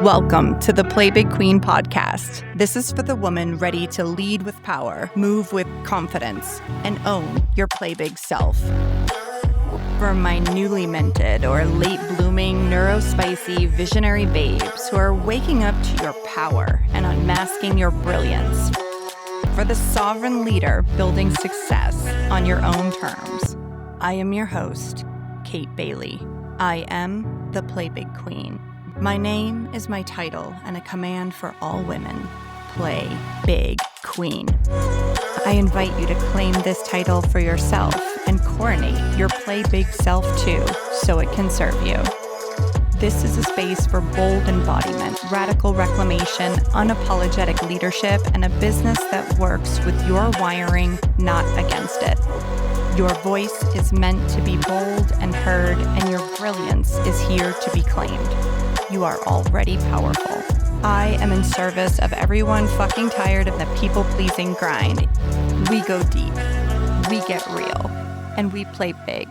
Welcome to the Play Big Queen podcast. This is for the woman ready to lead with power, move with confidence, and own your play big self. For my newly minted or late blooming, neurospicy, visionary babes who are waking up to your power and unmasking your brilliance. For the sovereign leader building success on your own terms. I am your host, Kate Bailey. I am the Play Big Queen. My name is my title and a command for all women. Play Big Queen. I invite you to claim this title for yourself and coronate your Play Big self too, so it can serve you. This is a space for bold embodiment, radical reclamation, unapologetic leadership, and a business that works with your wiring, not against it. Your voice is meant to be bold and heard, and your brilliance is here to be claimed. You are already powerful. I am in service of everyone fucking tired of the people-pleasing grind. We go deep, we get real, and we play big.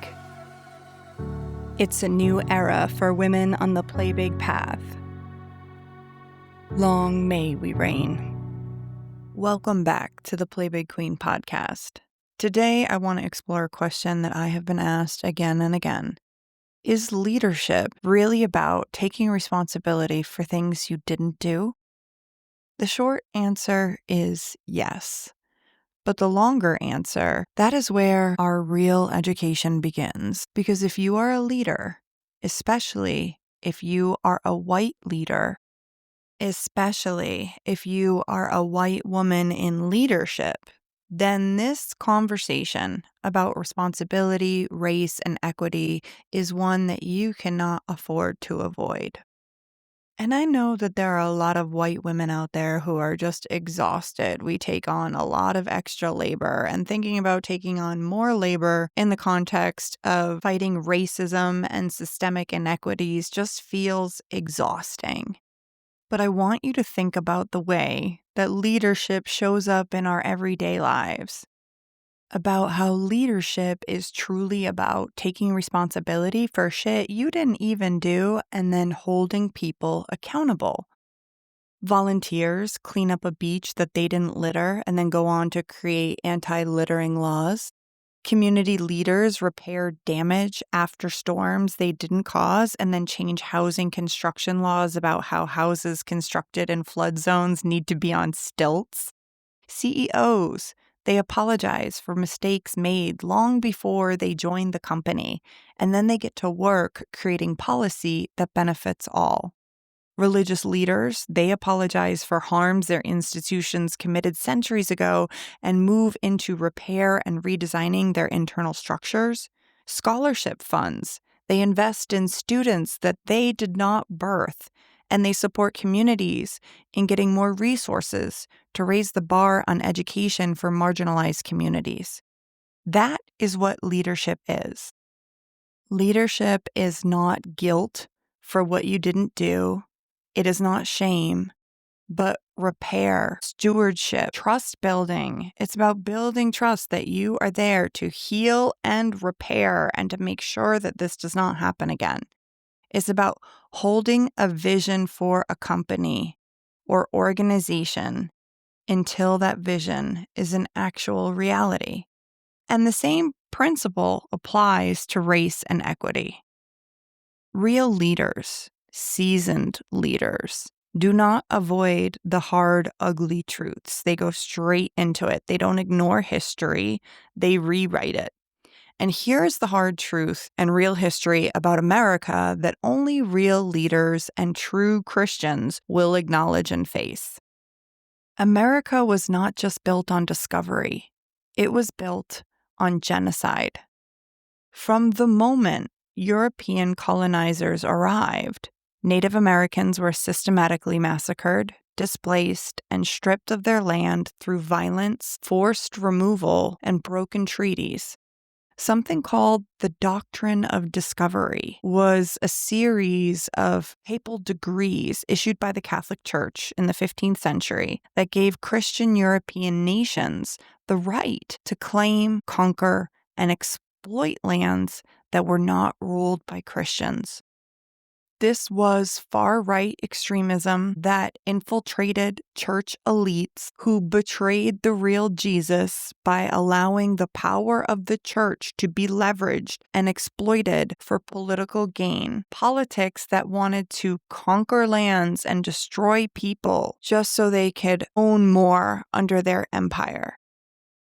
It's a new era for women on the play big path. Long may we reign. Welcome back to the Play Big Queen podcast. Today, I want to explore a question that I have been asked again and again. Is leadership really about taking responsibility for things you didn't do? The short answer is yes. But the longer answer, that is where our real education begins. Because if you are a leader, especially if you are a white leader, especially if you are a white woman in leadership, then this conversation about responsibility, race, and equity is one that you cannot afford to avoid. And I know that there are a lot of white women out there who are just exhausted. We take on a lot of extra labor, and thinking about taking on more labor in the context of fighting racism and systemic inequities just feels exhausting. But I want you to think about the way that leadership shows up in our everyday lives, about how leadership is truly about taking responsibility for shit you didn't even do and then holding people accountable. Volunteers clean up a beach that they didn't litter and then go on to create anti-littering laws. Community leaders repair damage after storms they didn't cause and then change housing construction laws about how houses constructed in flood zones need to be on stilts. CEOs, they apologize for mistakes made long before they join the company, and then they get to work creating policy that benefits all. Religious leaders, they apologize for harms their institutions committed centuries ago and move into repair and redesigning their internal structures. Scholarship funds, they invest in students that they did not birth, and they support communities in getting more resources to raise the bar on education for marginalized communities. That is what leadership is. Leadership is not guilt for what you didn't do. It is not shame, but repair, stewardship, trust building. It's about building trust that you are there to heal and repair and to make sure that this does not happen again. It's about holding a vision for a company or organization until that vision is an actual reality. And the same principle applies to race and equity. Real leaders, seasoned leaders, do not avoid the hard, ugly truths. They go straight into it. They don't ignore history. They rewrite it. And here's the hard truth and real history about America that only real leaders and true Christians will acknowledge and face. America was not just built on discovery. It was built on genocide. From the moment European colonizers arrived, Native Americans were systematically massacred, displaced, and stripped of their land through violence, forced removal, and broken treaties. Something called the Doctrine of Discovery was a series of papal decrees issued by the Catholic Church in the 15th century that gave Christian European nations the right to claim, conquer, and exploit lands that were not ruled by Christians. This was far-right extremism that infiltrated church elites who betrayed the real Jesus by allowing the power of the church to be leveraged and exploited for political gain. Politics that wanted to conquer lands and destroy people just so they could own more under their empire.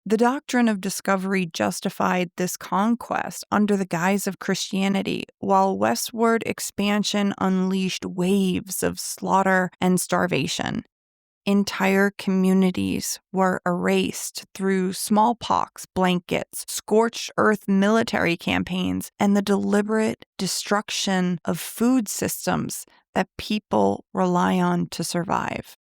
The Doctrine of Discovery justified this conquest under the guise of Christianity, while westward expansion unleashed waves of slaughter and starvation. Entire communities were erased through smallpox blankets, scorched earth military campaigns, and the deliberate destruction of food systems that people rely on to survive.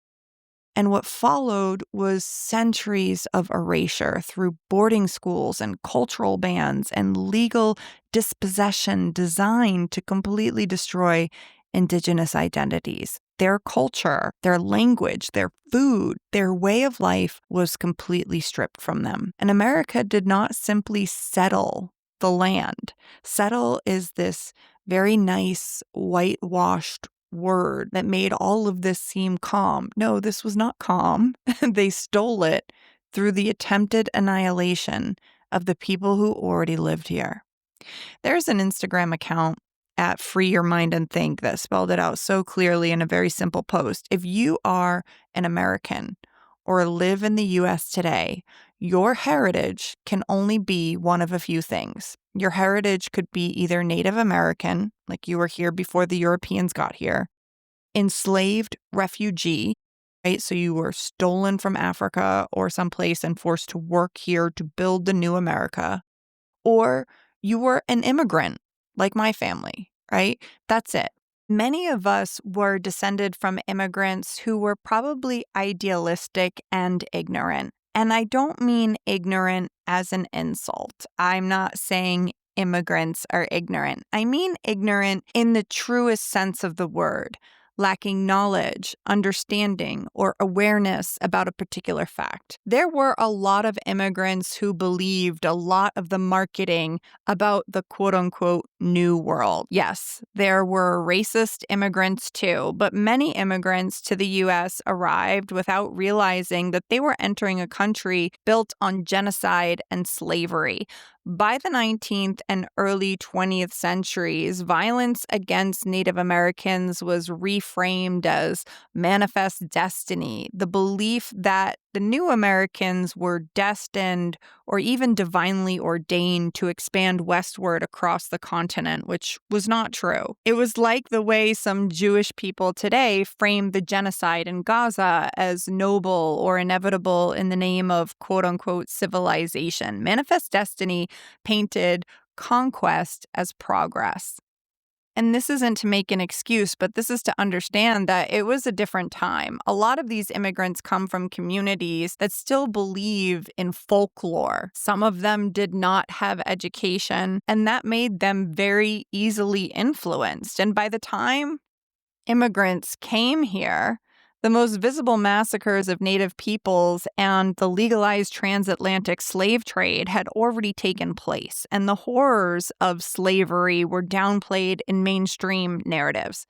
And what followed was centuries of erasure through boarding schools and cultural bans and legal dispossession designed to completely destroy indigenous identities. Their culture, their language, their food, their way of life was completely stripped from them. And America did not simply settle the land. Settle is this very nice, whitewashed word that made all of this seem calm. No, this was not calm. They stole it through the attempted annihilation of the people who already lived here. There's an Instagram account at Free Your Mind and Think that spelled it out so clearly in a very simple post. If you are an American or live in the US today, your heritage can only be one of a few things. Your heritage could be either Native American, like you were here before the Europeans got here, enslaved refugee, right? So you were stolen from Africa or someplace and forced to work here to build the new America, or you were an immigrant, like my family, right? That's it. Many of us were descended from immigrants who were probably idealistic and ignorant. And I don't mean ignorant as an insult. I'm not saying immigrants are ignorant. I mean ignorant in the truest sense of the word, lacking knowledge, understanding, or awareness about a particular fact. There were a lot of immigrants who believed a lot of the marketing about the quote-unquote new world. Yes, there were racist immigrants too, but many immigrants to the U.S. arrived without realizing that they were entering a country built on genocide and slavery. By the 19th and early 20th centuries, violence against Native Americans was reframed as manifest destiny, the belief that the new Americans were destined or even divinely ordained to expand westward across the continent, which was not true. It was like the way some Jewish people today frame the genocide in Gaza as noble or inevitable in the name of quote-unquote civilization. Manifest destiny painted conquest as progress. And this isn't to make an excuse, but this is to understand that it was a different time. A lot of these immigrants come from communities that still believe in folklore. Some of them did not have education, and that made them very easily influenced. And by the time immigrants came here, the most visible massacres of Native peoples and the legalized transatlantic slave trade had already taken place, and the horrors of slavery were downplayed in mainstream narratives.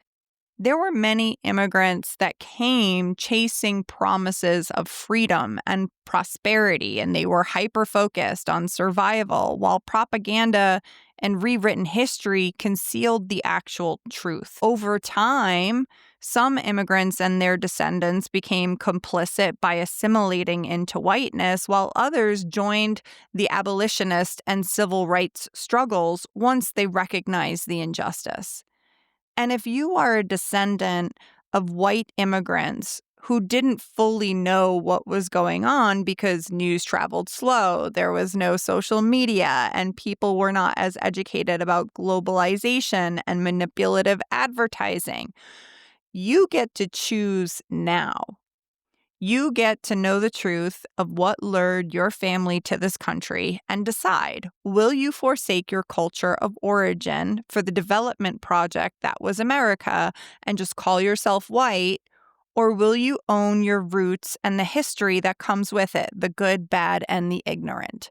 There were many immigrants that came chasing promises of freedom and prosperity, and they were hyper-focused on survival, while propaganda and rewritten history concealed the actual truth. Over time, some immigrants and their descendants became complicit by assimilating into whiteness, while others joined the abolitionist and civil rights struggles once they recognized the injustice. And if you are a descendant of white immigrants who didn't fully know what was going on because news traveled slow, there was no social media, and people were not as educated about globalization and manipulative advertising, you get to choose now. You get to know the truth of what lured your family to this country and decide, will you forsake your culture of origin for the development project that was America and just call yourself white, or will you own your roots and the history that comes with it, the good, bad, and the ignorant?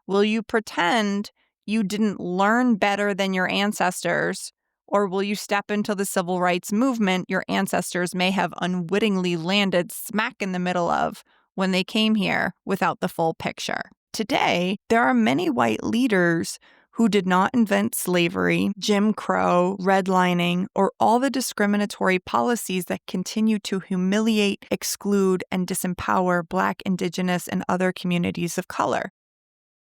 Will you pretend you didn't learn better than your ancestors, Or will you step into the civil rights movement your ancestors may have unwittingly landed smack in the middle of when they came here without the full picture? Today, there are many white leaders who did not invent slavery, Jim Crow, redlining, or all the discriminatory policies that continue to humiliate, exclude, and disempower Black, Indigenous, and other communities of color.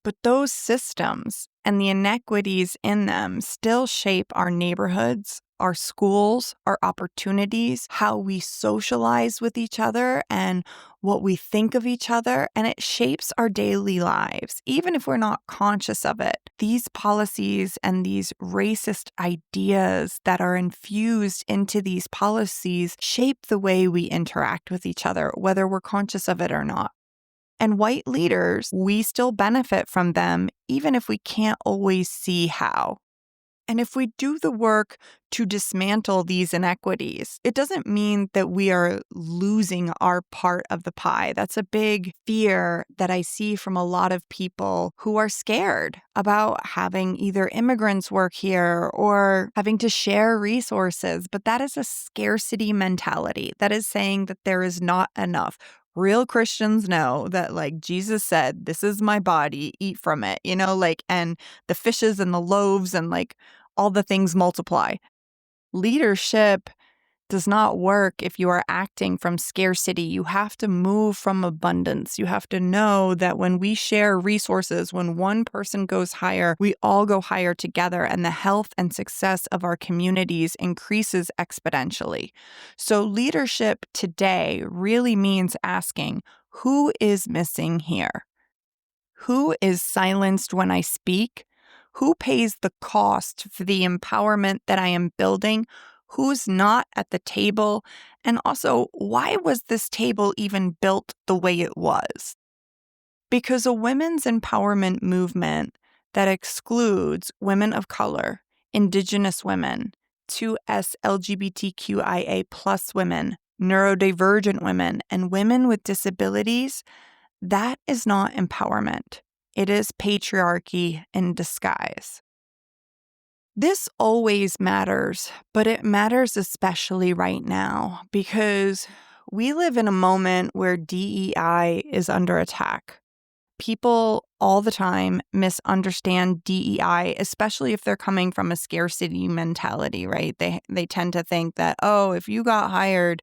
But those systems and the inequities in them still shape our neighborhoods, our schools, our opportunities, how we socialize with each other, and what we think of each other, and it shapes our daily lives, even if we're not conscious of it. These policies and these racist ideas that are infused into these policies shape the way we interact with each other, whether we're conscious of it or not. And white leaders, we still benefit from them, even if we can't always see how. And if we do the work to dismantle these inequities, it doesn't mean that we are losing our part of the pie. That's a big fear that I see from a lot of people who are scared about having either immigrants work here or having to share resources. But that is a scarcity mentality. That is saying that there is not enough. Real Christians know that, like Jesus said, this is my body, eat from it, and the fishes and the loaves and all the things multiply. Leadership does not work if you are acting from scarcity. You have to move from abundance. You have to know that when we share resources, when one person goes higher, we all go higher together, and the health and success of our communities increases exponentially. So leadership today really means asking, who is missing here? Who is silenced when I speak? Who pays the cost for the empowerment that I am building? Who's not at the table? And also, why was this table even built the way it was? Because a women's empowerment movement that excludes women of color, Indigenous women, 2S LGBTQIA plus women, neurodivergent women, and women with disabilities, that is not empowerment. It is patriarchy in disguise. This always matters, but it matters especially right now because we live in a moment where DEI is under attack. People all the time misunderstand DEI, especially if they're coming from a scarcity mentality, right? They tend to think that, oh, if you got hired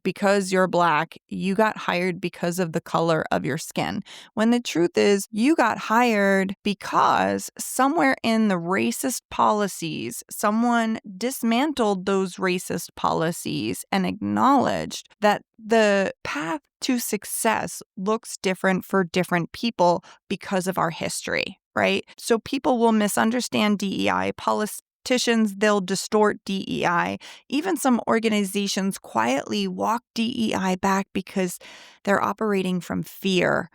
because you're Black, you got hired because of the color of your skin. When the truth is, you got hired because somewhere in the racist policies, someone dismantled those racist policies and acknowledged that the path to success looks different for different people because of our history, right? So people will misunderstand DEI. Politicians, they'll distort DEI. Even some organizations quietly walk DEI back because they're operating from fear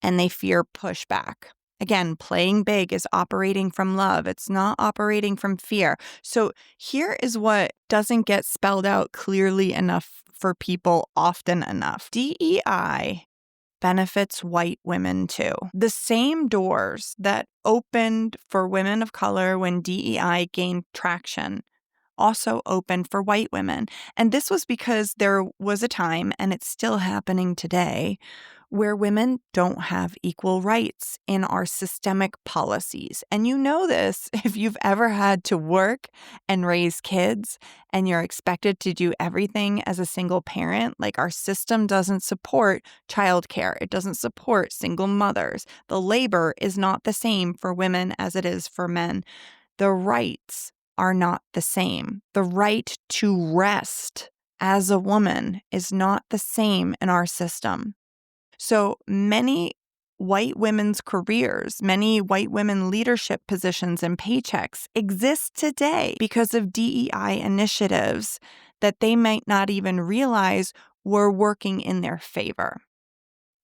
and they fear pushback. Again, playing big is operating from love. It's not operating from fear. So here is what doesn't get spelled out clearly enough for people often enough. DEI benefits white women too. The same doors that opened for women of color when DEI gained traction also opened for white women. And this was because there was a time, and it's still happening today, where women don't have equal rights in our systemic policies. And you know this if you've ever had to work and raise kids and you're expected to do everything as a single parent. Like, our system doesn't support childcare. It doesn't support single mothers. The labor is not the same for women as it is for men. The rights are not the same. The right to rest as a woman is not the same in our system. So many white women's careers, many white women leadership positions and paychecks exist today because of DEI initiatives that they might not even realize were working in their favor.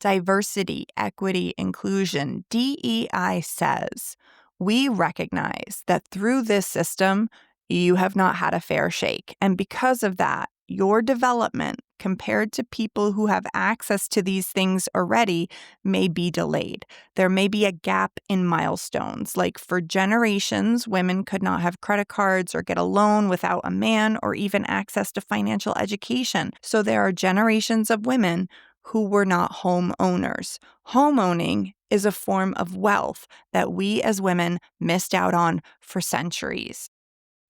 Diversity, equity, inclusion. DEI says, we recognize that through this system, you have not had a fair shake. And because of that, your development compared to people who have access to these things already may be delayed. There may be a gap in milestones. Like for generations, women could not have credit cards or get a loan without a man or even access to financial education. So there are generations of women who were not homeowners. Homeowning is a form of wealth that we as women missed out on for centuries.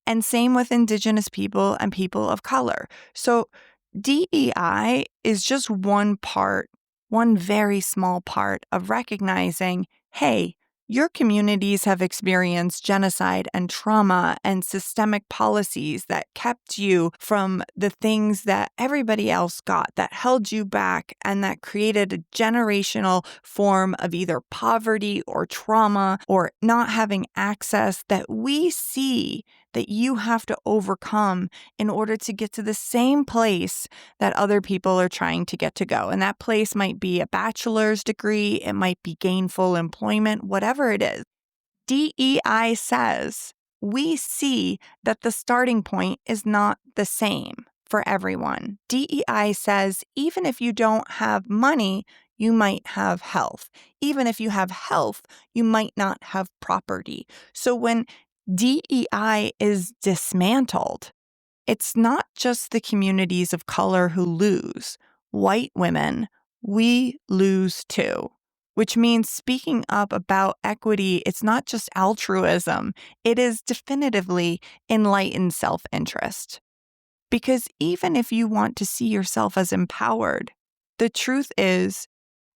And same with Indigenous people and people of color. So DEI is just one part, one very small part of recognizing, hey, your communities have experienced genocide and trauma and systemic policies that kept you from the things that everybody else got, that held you back, and that created a generational form of either poverty or trauma or not having access that we see that you have to overcome in order to get to the same place that other people are trying to get to go. And that place might be a bachelor's degree, it might be gainful employment, whatever it is. DEI says we see that the starting point is not the same for everyone. DEI says even if you don't have money, you might have health. Even if you have health, you might not have property. So when DEI is dismantled, it's not just the communities of color who lose. White women, we lose too, which means speaking up about equity, it's not just altruism, it is definitively enlightened self-interest. Because even if you want to see yourself as empowered, the truth is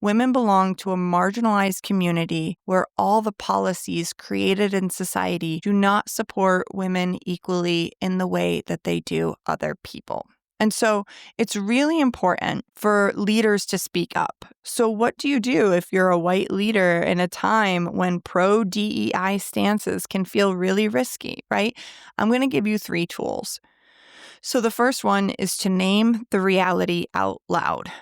women belong to a marginalized community where all the policies created in society do not support women equally in the way that they do other people. And so it's really important for leaders to speak up. So what do you do if you're a white leader in a time when pro-DEI stances can feel really risky, right? I'm going to give you 3 tools. So the first one is to name the reality out loud.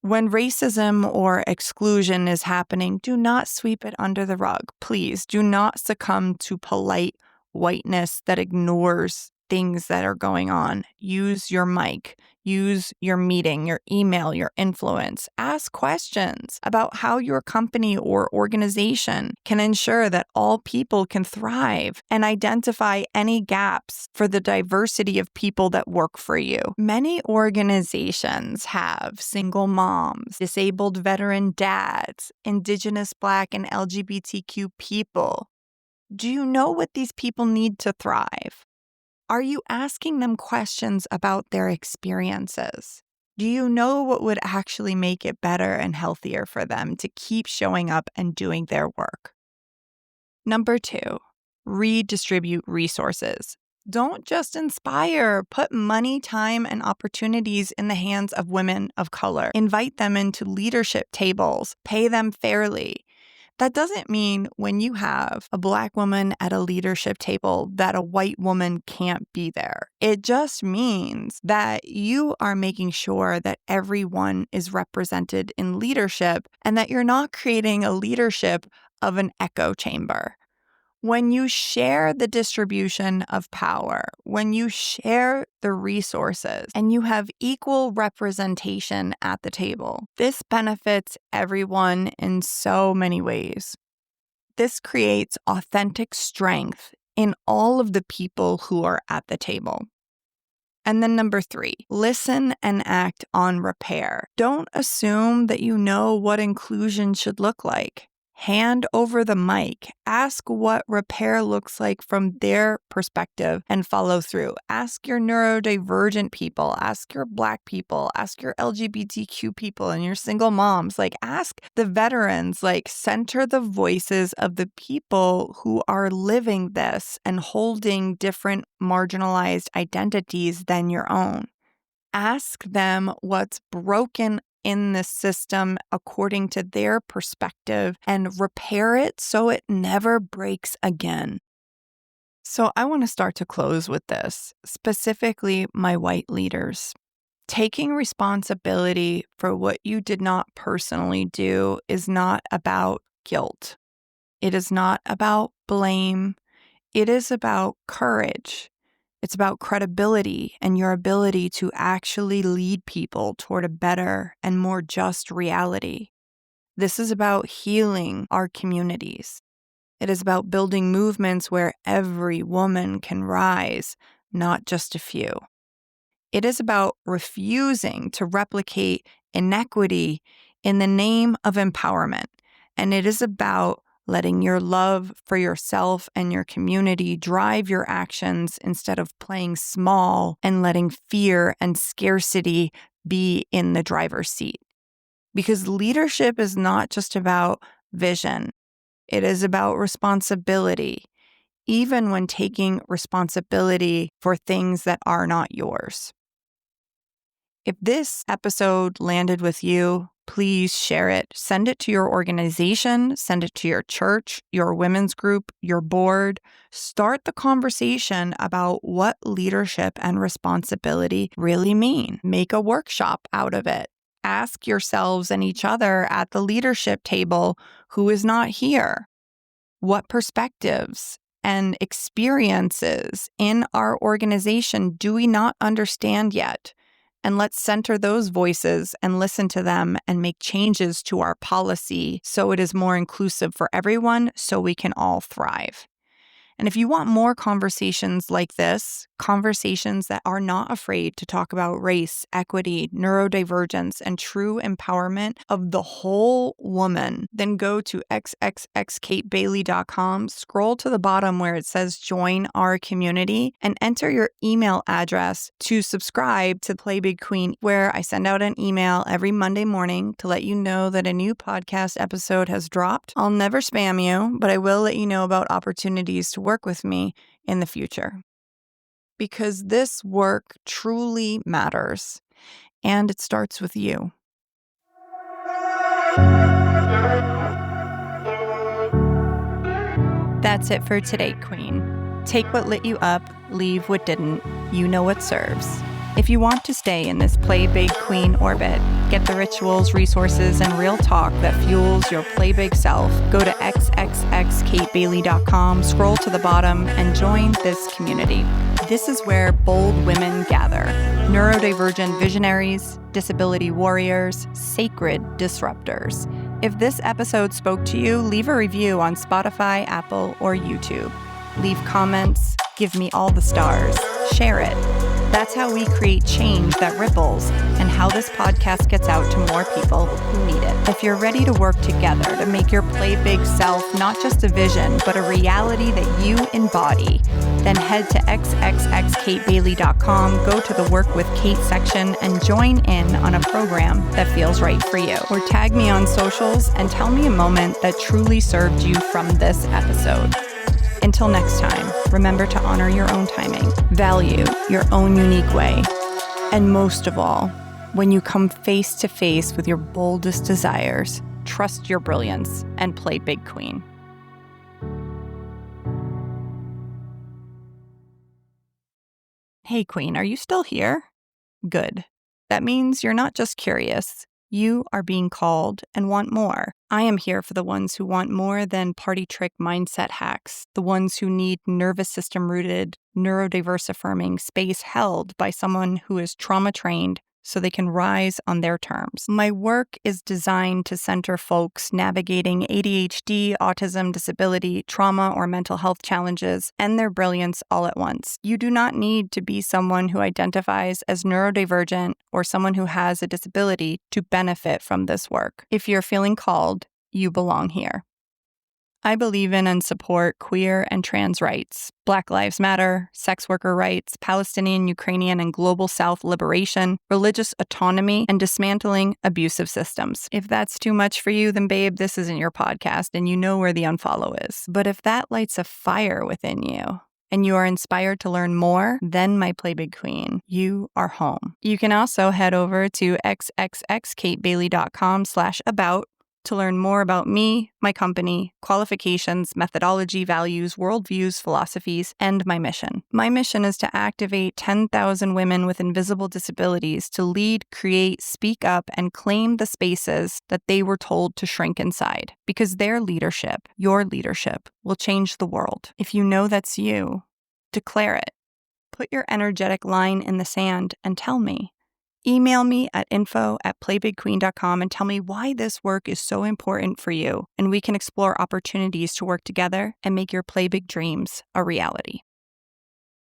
When racism or exclusion is happening, do not sweep it under the rug. Please do not succumb to polite whiteness that ignores things that are going on. Use your mic, use your meeting, your email, your influence. Ask questions about how your company or organization can ensure that all people can thrive and identify any gaps for the diversity of people that work for you. Many organizations have single moms, disabled veteran dads, Indigenous, Black, and LGBTQ people. Do you know what these people need to thrive? Are you asking them questions about their experiences? Do you know what would actually make it better and healthier for them to keep showing up and doing their work? Number 2, redistribute resources. Don't just inspire. Put money, time, and opportunities in the hands of women of color. Invite them into leadership tables. Pay them fairly. That doesn't mean when you have a Black woman at a leadership table that a white woman can't be there. It just means that you are making sure that everyone is represented in leadership and that you're not creating a leadership of an echo chamber. When you share the distribution of power, when you share the resources, and you have equal representation at the table, this benefits everyone in so many ways. This creates authentic strength in all of the people who are at the table. And then number 3, listen and act on repair. Don't assume that you know what inclusion should look like. Hand over the mic. Ask what repair looks like from their perspective and follow through. Ask your neurodivergent people. Ask your Black people. Ask your LGBTQ people and your single moms. Ask the veterans. Center the voices of the people who are living this and holding different marginalized identities than your own. Ask them what's broken in the system according to their perspective and repair it so it never breaks again. So I want to start to close with this, specifically my white leaders. Taking responsibility for what you did not personally do is not about guilt. It is not about blame. It is about courage. It's about credibility and your ability to actually lead people toward a better and more just reality. This is about healing our communities. It is about building movements where every woman can rise, not just a few. It is about refusing to replicate inequity in the name of empowerment. And it is about letting your love for yourself and your community drive your actions instead of playing small and letting fear and scarcity be in the driver's seat. Because leadership is not just about vision. It is about responsibility, even when taking responsibility for things that are not yours. If this episode landed with you, please share it. Send it to your organization, send it to your church, your women's group, your board. Start the conversation about what leadership and responsibility really mean. Make a workshop out of it. Ask yourselves and each other at the leadership table who is not here. What perspectives and experiences in our organization do we not understand yet? And let's center those voices and listen to them and make changes to our policy so it is more inclusive for everyone so we can all thrive. And if you want more conversations like this, conversations that are not afraid to talk about race, equity, neurodivergence, and true empowerment of the whole woman, then go to xxxkatebailey.com, scroll to the bottom where it says join our community, and enter your email address to subscribe to Play Big Queen, where I send out an email every Monday morning to let you know that a new podcast episode has dropped. I'll never spam you, but I will let you know about opportunities to work with me in the future. Because this work truly matters, and it starts with you. That's it for today, Queen. Take what lit you up, leave what didn't. You know what serves. If you want to stay in this Play Big Queen orbit, get the rituals, resources, and real talk that fuels your Play Big self, go to xxxkatebailey.com, scroll to the bottom, and join this community. This is where bold women gather. Neurodivergent visionaries, disability warriors, sacred disruptors. If this episode spoke to you, leave a review on Spotify, Apple, or YouTube. Leave comments, give me all the stars, share it. That's how we create change that ripples and how this podcast gets out to more people who need it. If you're ready to work together to make your Play Big self not just a vision, but a reality that you embody, then head to xxxkatebailey.com, go to the Work with Kate section, and join in on a program that feels right for you. Or tag me on socials and tell me a moment that truly served you from this episode. Until next time, remember to honor your own timing, value your own unique way, and most of all, when you come face to face with your boldest desires, trust your brilliance and play big queen. Hey, Queen, are you still here? Good. That means you're not just curious. You are being called and want more. I am here for the ones who want more than party trick mindset hacks, the ones who need nervous system rooted, neurodiverse affirming space held by someone who is trauma trained so they can rise on their terms. My work is designed to center folks navigating ADHD, autism, disability, trauma, or mental health challenges and their brilliance all at once. You do not need to be someone who identifies as neurodivergent or someone who has a disability to benefit from this work. If you're feeling called, you belong here. I believe in and support queer and trans rights, Black Lives Matter, sex worker rights, Palestinian, Ukrainian, and Global South liberation, religious autonomy, and dismantling abusive systems. If that's too much for you, then babe, this isn't your podcast and you know where the unfollow is. But if that lights a fire within you, and you are inspired to learn more, then my Play Big Queen, you are home. You can also head over to xxxkatebailey.com/about to learn more about me, my company, qualifications, methodology, values, worldviews, philosophies, and my mission. My mission is to activate 10,000 women with invisible disabilities to lead, create, speak up, and claim the spaces that they were told to shrink inside. Because their leadership, your leadership, will change the world. If you know that's you, declare it. Put your energetic line in the sand and tell me. Email me at info@playbigqueen.com and tell me why this work is so important for you, and we can explore opportunities to work together and make your Play Big dreams a reality.